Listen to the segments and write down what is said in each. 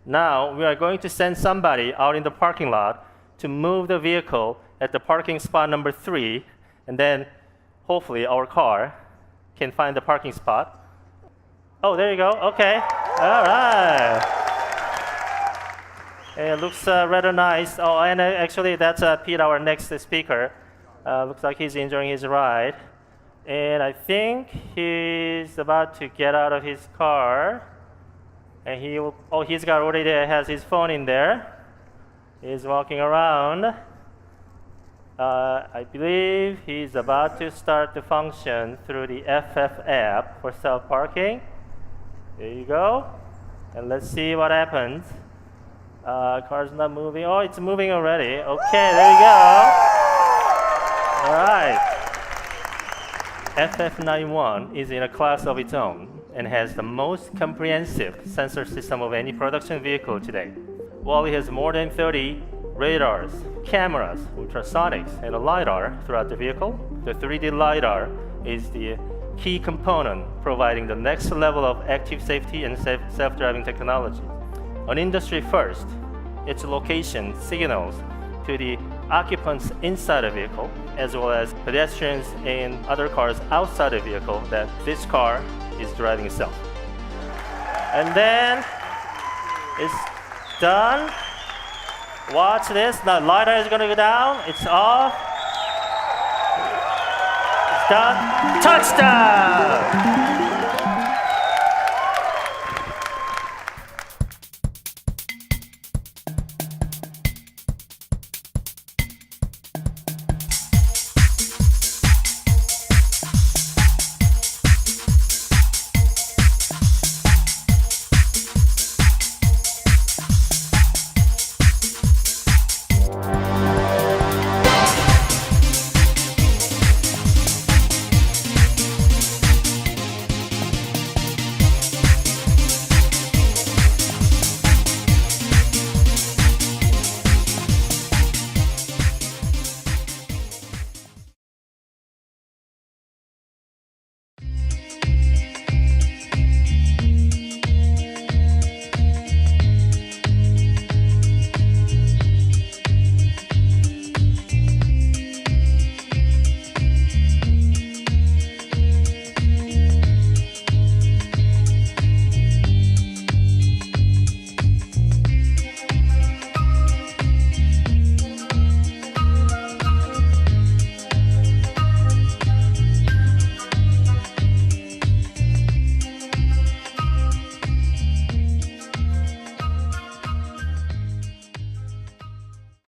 Now we are going to send somebody out in the parking lot to move the vehicle at the parking spot number 3, and then hopefully our car can find the parking spot. Oh, there you go. Okay. All right. It looks rather nice. Oh, and actually that's Pete, our next speaker. Looks like he's enjoying his ride. And I think he's about to get out of his car. And he's got already has his phone in there. He's walking around. I believe he's about to start the function through the FF app for self-parking. There you go. And let's see what happens. Car's not moving. Oh, it's moving already. Okay, there you go. All right. FF91 is in a class of its own and has the most comprehensive sensor system of any production vehicle today. While it has more than 30 radars, cameras, ultrasonics, and a LiDAR throughout the vehicle, the 3D LiDAR is the key component providing the next level of active safety and self-driving technology. An industry first, its location signals to the occupants inside the vehicle, as well as pedestrians and other cars outside the vehicle, that this car is driving itself. And then it's done. Watch this. Now LiDAR is going to go down. It's off. It's done. Touchdown!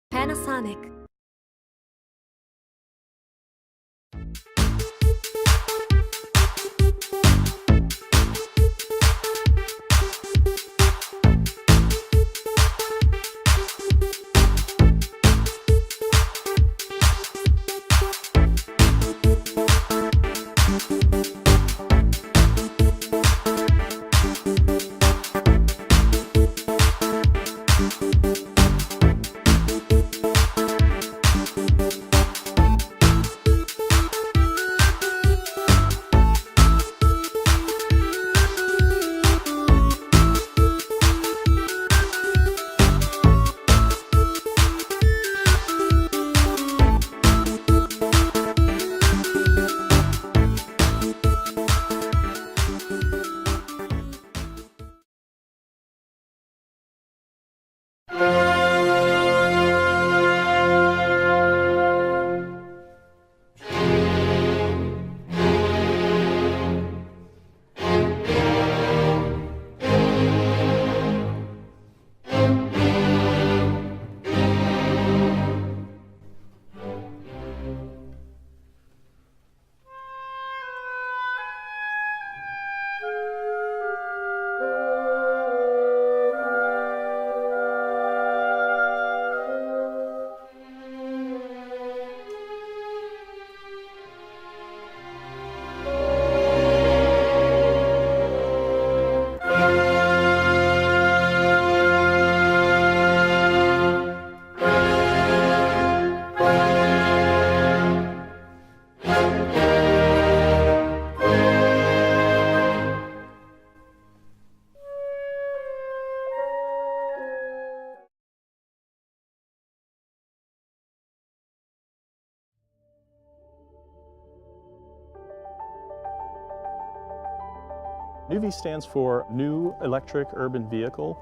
Panasonic. NEUV stands for New Electric Urban Vehicle.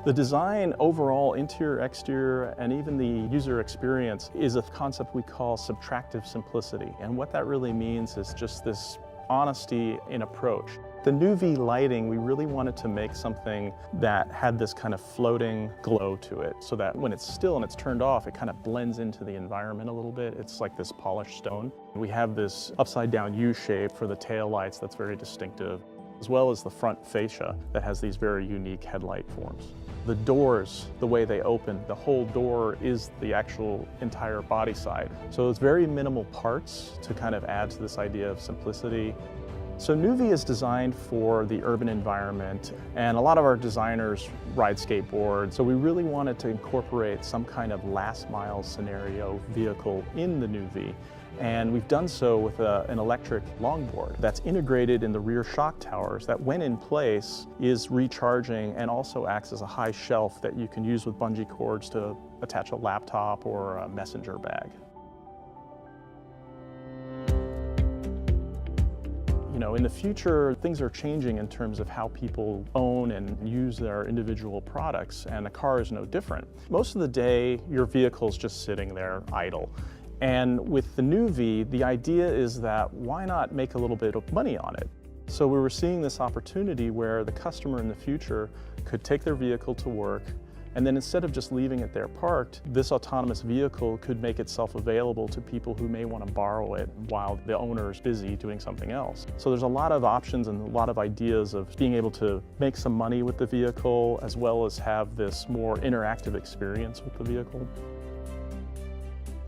The design overall, interior, exterior, and even the user experience is a concept we call subtractive simplicity. And what that really means is just this honesty in approach. The NEUV lighting, we really wanted to make something that had this kind of floating glow to it, so that when it's still and it's turned off, it kind of blends into the environment a little bit. It's like this polished stone. We have this upside down U shape for the tail lights that's very distinctive, as well as the front fascia that has these very unique headlight forms. The doors, the way they open, the whole door is the actual entire body side. So it's very minimal parts to kind of add to this idea of simplicity. So NEUV is designed for the urban environment, and a lot of our designers ride skateboards. So we really wanted to incorporate some kind of last mile scenario vehicle in the NEUV. And we've done so with an electric longboard that's integrated in the rear shock towers that, when in place, is recharging and also acts as a high shelf that you can use with bungee cords to attach a laptop or a messenger bag. You know, in the future, things are changing in terms of how people own and use their individual products, and a car is no different. Most of the day, your vehicle's just sitting there idle. And with the NEUV, the idea is that why not make a little bit of money on it? So we were seeing this opportunity where the customer in the future could take their vehicle to work, and then instead of just leaving it there parked, this autonomous vehicle could make itself available to people who may want to borrow it while the owner is busy doing something else. So there's a lot of options and a lot of ideas of being able to make some money with the vehicle, as well as have this more interactive experience with the vehicle.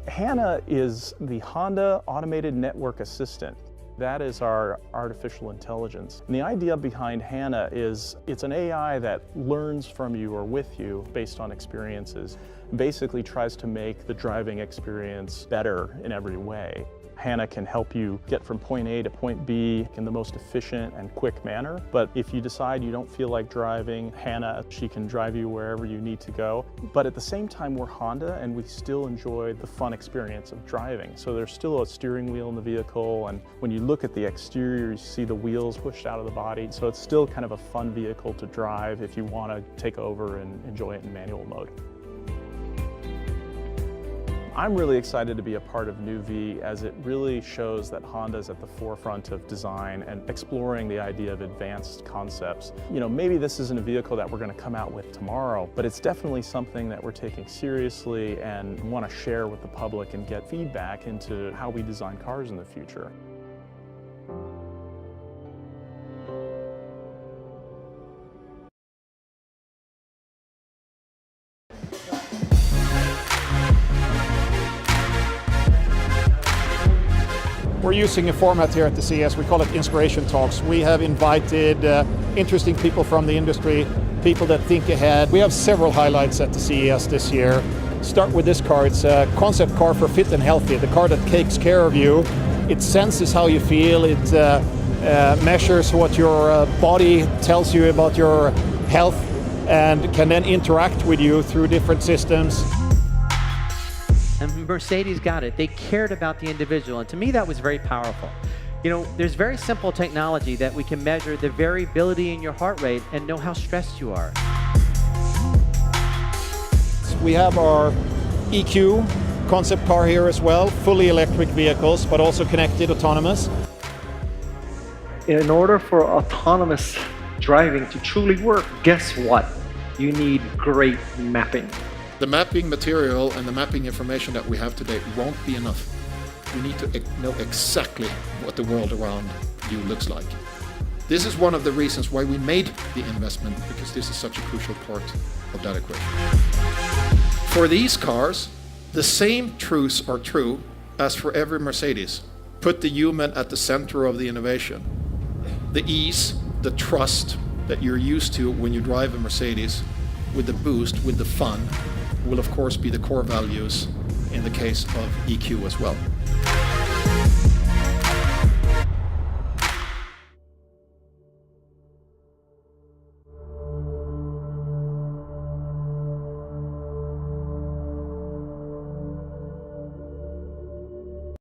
HANA is the Honda Automated Network Assistant. That is our artificial intelligence. And the idea behind HANA is it's an AI that learns from you or with you based on experiences, and basically tries to make the driving experience better in every way. HANA can help you get from point A to point B in the most efficient and quick manner. But if you decide you don't feel like driving, HANA, she can drive you wherever you need to go. But at the same time, we're Honda, and we still enjoy the fun experience of driving. So there's still a steering wheel in the vehicle, and when you look at the exterior, you see the wheels pushed out of the body. So it's still kind of a fun vehicle to drive if you want to take over and enjoy it in manual mode. I'm really excited to be a part of NEUV, as it really shows that Honda is at the forefront of design and exploring the idea of advanced concepts. You know, maybe this isn't a vehicle that we're going to come out with tomorrow, but it's definitely something that we're taking seriously and want to share with the public and get feedback into how we design cars in the future. We're using a format here at the CES, we call it Inspiration Talks. We have invited interesting people from the industry, people that think ahead. We have several highlights at the CES this year. Start with this car. It's a concept car for fit and healthy, the car that takes care of you. It senses how you feel, it measures what your body tells you about your health, and can then interact with you through different systems. And Mercedes got it. They cared about the individual, and to me that was very powerful. You know, there's very simple technology that we can measure the variability in your heart rate and know how stressed you are. We have our EQ concept car here as well, fully electric vehicles, but also connected, autonomous. In order for autonomous driving to truly work, guess what? You need great mapping. The mapping material and the mapping information that we have today won't be enough. We need to know exactly what the world around you looks like. This is one of the reasons why we made the investment, because this is such a crucial part of that equation. For these cars, the same truths are true as for every Mercedes. Put the human at the center of the innovation. The ease, the trust that you're used to when you drive a Mercedes, with the boost, with the fun, will of course be the core values in the case of EQ as well.